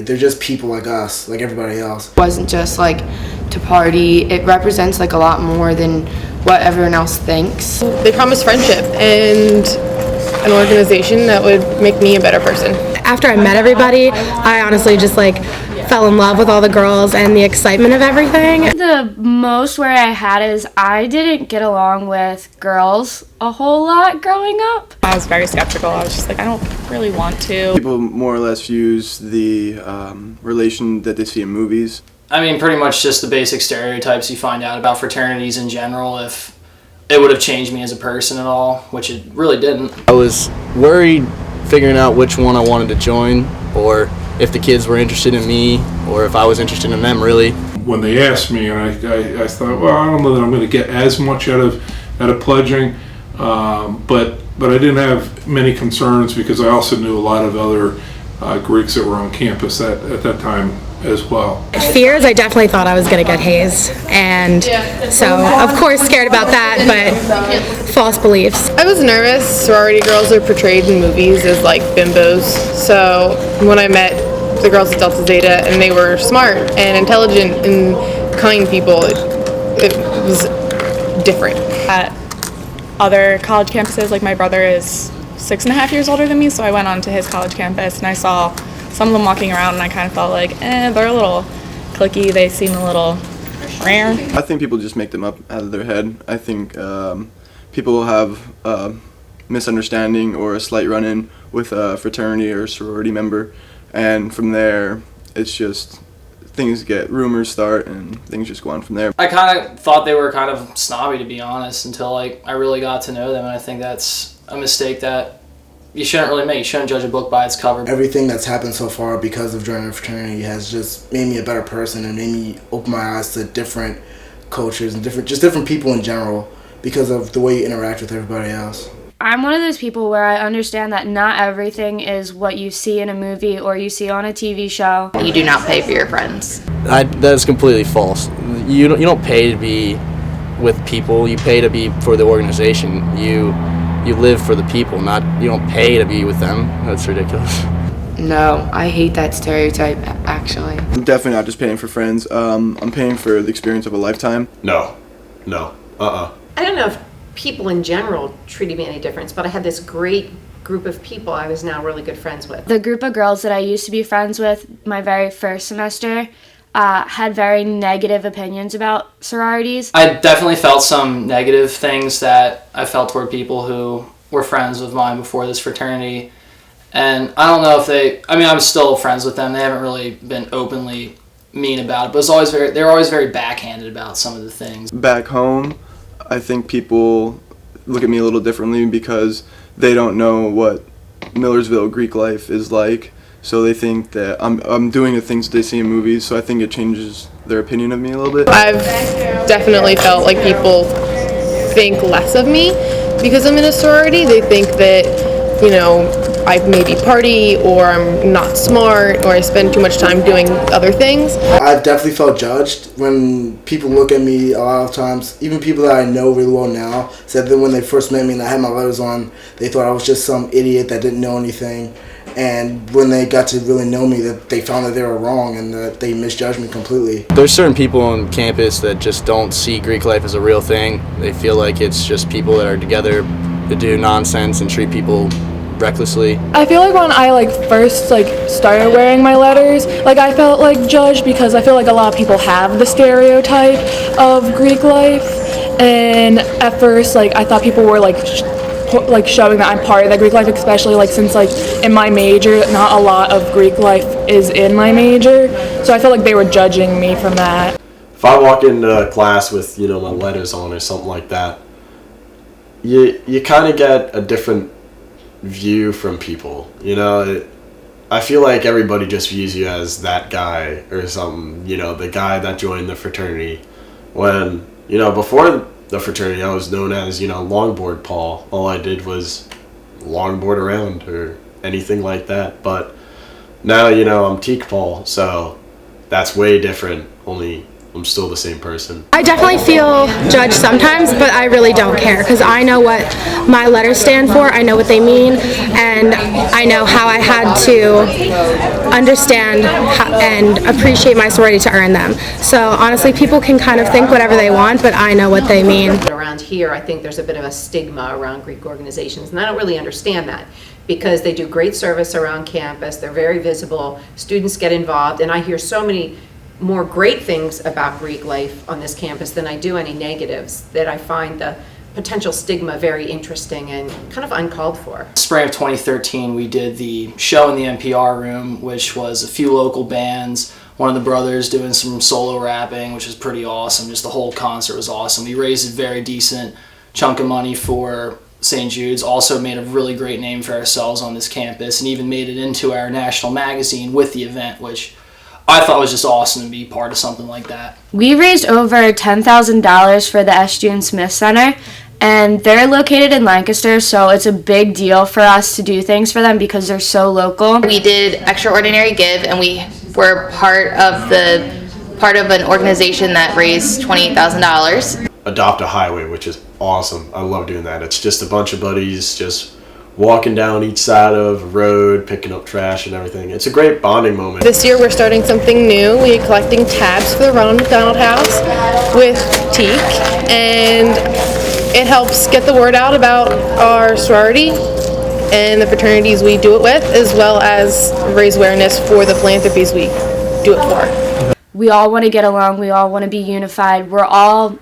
fraternity. They're just people like us, like everybody else. It wasn't just like to party. It represents like a lot more than what everyone else thinks. They promised friendship and an organization that would make me a better person. After I met everybody, I honestly just fell in love with all the girls and the excitement of everything. The most worry I had is I didn't get along with girls a whole lot growing up. I was very skeptical. I was just like, I don't really want to. People more or less use the relation that they see in movies. I mean, pretty much just the basic stereotypes you find out about fraternities in general. If it would have changed me as a person at all, which it really didn't. I was worried figuring out which one I wanted to join, or if the kids were interested in me, or if I was interested in them, really. When they asked me, and I thought, well, I don't know that I'm going to get as much out of pledging, but I didn't have many concerns because I also knew a lot of other Greeks that were on campus at that time as well. Fears, I definitely thought I was going to get hazed, and so of course scared about that, but false beliefs. I was nervous. Sorority girls are portrayed in movies as like bimbos, so when I met the girls at Delta Zeta and they were smart and intelligent and kind people, it was different. At other college campuses, like my brother is 6.5 years older than me, so I went on to his college campus and I saw some of them walking around and I kind of felt like, they're a little cliquey, they seem a little rare. I think people just make them up out of their head. I think people have a misunderstanding or a slight run-in with a fraternity or sorority member, and from there it's just rumors start and things just go on from there. I kind of thought they were kind of snobby, to be honest, until I really got to know them, and I think that's a mistake that you shouldn't really make. You shouldn't judge a book by its cover. Everything that's happened so far because of joining a fraternity has just made me a better person and made me open my eyes to different cultures and different people in general because of the way you interact with everybody else. I'm one of those people where I understand that not everything is what you see in a movie or you see on a TV show. You do not pay for your friends. That's completely false. You don't pay to be with people. You pay to be for the organization. You live for the people, you don't pay to be with them. That's ridiculous. No, I hate that stereotype, actually. I'm definitely not just paying for friends. I'm paying for the experience of a lifetime. No. I don't know if people in general treated me any difference, but I had this great group of people I was now really good friends with. The group of girls that I used to be friends with my very first semester had very negative opinions about sororities. I definitely felt some negative things that I felt toward people who were friends with mine before this fraternity. And I don't know if I'm still friends with them. They haven't really been openly mean about it, but they were always very backhanded about some of the things. Back home, I think people look at me a little differently because they don't know what Millersville Greek life is like. So they think that I'm doing the things they see in movies, so I think it changes their opinion of me a little bit. I've definitely felt like people think less of me because I'm in a sorority. They think that, I maybe party or I'm not smart or I spend too much time doing other things. I've definitely felt judged when people look at me a lot of times. Even people that I know really well now said that when they first met me and I had my letters on, they thought I was just some idiot that didn't know anything. And when they got to really know me, that they found that they were wrong and that they misjudged me completely. There's certain people on campus that just don't see Greek life as a real thing. They feel like it's just people that are together to do nonsense and treat people recklessly. I feel like when I first started wearing my letters, I felt judged because I feel like a lot of people have the stereotype of Greek life, and at first I thought people were showing that I'm part of the Greek life, especially since in my major not a lot of Greek life is in my major, so I felt like they were judging me from that. If I walk into class with my letters on or something like that, you kind of get a different view from people. I feel like everybody just views you as that guy or something, the guy that joined the fraternity, when before the fraternity I was known as longboard Paul. All I did was longboard around or anything like that, but now I'm Teak Paul, so that's way different. Only I'm still the same person. I definitely feel judged sometimes, but I really don't care because I know what my letters stand for, I know what they mean, and I know how I had to understand and appreciate my sorority to earn them. So honestly, people can kind of think whatever they want, but I know what they mean. Around here, I think there's a bit of a stigma around Greek organizations, and I don't really understand that because they do great service around campus, they're very visible, students get involved, and I hear so many more great things about Greek life on this campus than I do any negatives, that I find the potential stigma very interesting and kind of uncalled for. Spring of 2013, we did the show in the NPR room, which was a few local bands, one of the brothers doing some solo rapping, which was pretty awesome. Just the whole concert was awesome. We raised a very decent chunk of money for St. Jude's, also made a really great name for ourselves on this campus, and even made it into our national magazine with the event, which I thought was just awesome to be part of something like that. We raised over $10,000 for the S. June Smith Center, and they're located in Lancaster, so it's a big deal for us to do things for them because they're so local. We did Extraordinary Give, and we were part of an organization that raised $28,000. Adopt a Highway, which is awesome. I love doing that. It's just a bunch of buddies just walking down each side of a road, picking up trash and everything. It's a great bonding moment. This year we're starting something new. We're collecting tabs for the Ronald McDonald House with teak, and it helps get the word out about our sorority and the fraternities we do it with, as well as raise awareness for the philanthropies we do it for. We all want to get along. We all want to be unified. We're all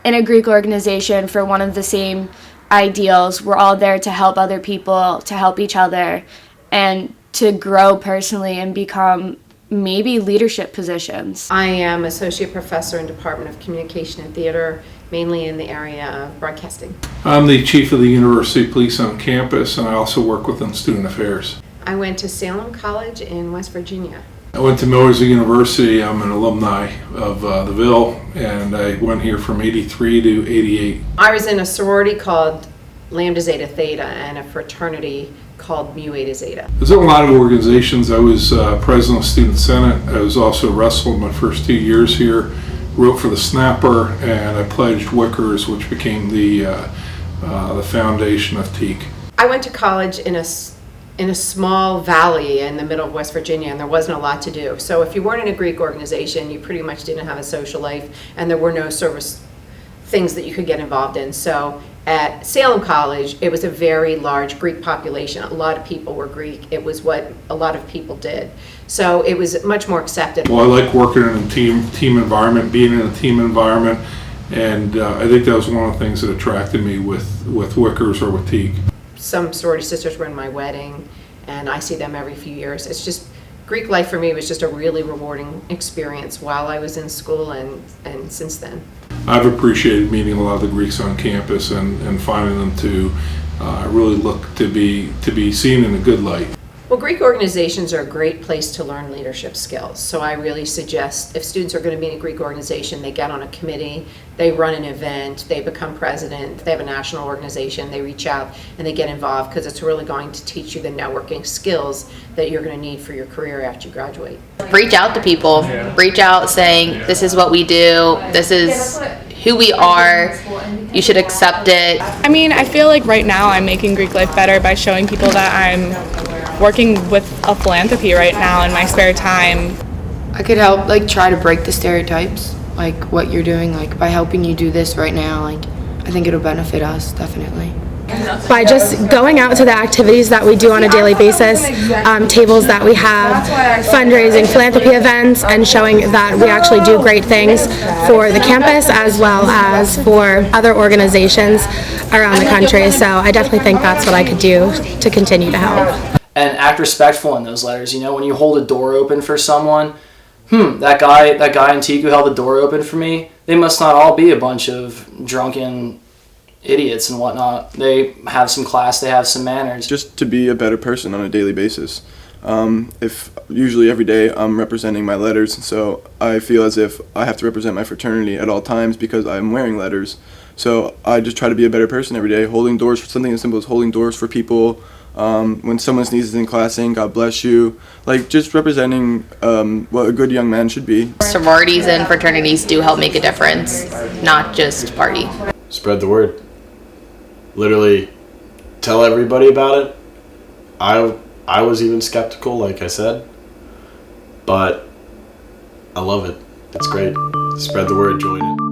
in a Greek organization for one of the same ideals. We're all there to help other people, to help each other, and to grow personally and become maybe leadership positions. I am Associate Professor in Department of Communication and Theater, mainly in the area of broadcasting. I'm the Chief of the University Police on campus, and I also work within Student Affairs. I went to Salem College in West Virginia. I went to Millersville University. I'm an alumni of the Ville, and I went here from 83 to 88. I was in a sorority called Lambda Zeta Theta and a fraternity called Mu Eta Zeta. There's a lot of organizations. I was president of Student Senate. I was also wrestled my first 2 years here, wrote for the Snapper, and I pledged Wickers, which became the foundation of TEAC. I went to college in a small valley in the middle of West Virginia, and there wasn't a lot to do. So if you weren't in a Greek organization, you pretty much didn't have a social life, and there were no service things that you could get involved in. So at Salem College, it was a very large Greek population. A lot of people were Greek. It was what a lot of people did. So it was much more accepted. Well, I like working in a team environment, being in a team environment, and I think that was one of the things that attracted me with Wickers or with TEAC. Some sorority sisters were in my wedding, and I see them every few years. It's just, Greek life for me was just a really rewarding experience while I was in school and since then. I've appreciated meeting a lot of the Greeks on campus and finding them to really look to be seen in a good light. Well, Greek organizations are a great place to learn leadership skills. So I really suggest if students are going to be in a Greek organization, they get on a committee, they run an event, they become president, they have a national organization, they reach out and they get involved, because it's really going to teach you the networking skills that you're going to need for your career after you graduate. Reach out to people. Reach out saying, this is what we do, this is who we are, you should accept it. I mean, I feel like right now I'm making Greek life better by showing people that I'm working with a philanthropy right now in my spare time. I could help, like, try to break the stereotypes, like what you're doing, like by helping you do this right now. Like, I think it'll benefit us, definitely. By just going out to the activities that we do on a daily basis, tables that we have, fundraising, philanthropy events, and showing that we actually do great things for the campus as well as for other organizations around the country. So I definitely think that's what I could do to continue to help. And act respectful in those letters. You know, when you hold a door open for someone, that guy in TEAC who held the door open for me, they must not all be a bunch of drunken idiots and whatnot. They have some class, they have some manners. Just to be a better person on a daily basis. If usually every day I'm representing my letters, so I feel as if I have to represent my fraternity at all times because I'm wearing letters. So I just try to be a better person every day, holding doors for something as simple as holding doors for people, when someone sneezes in class saying God bless you, like just representing what a good young man should be. Sororities and fraternities do help make a difference, not just party. Spread the word. Literally tell everybody about it. I was even skeptical, like I said, but I love it. It's great. Spread the word, join it.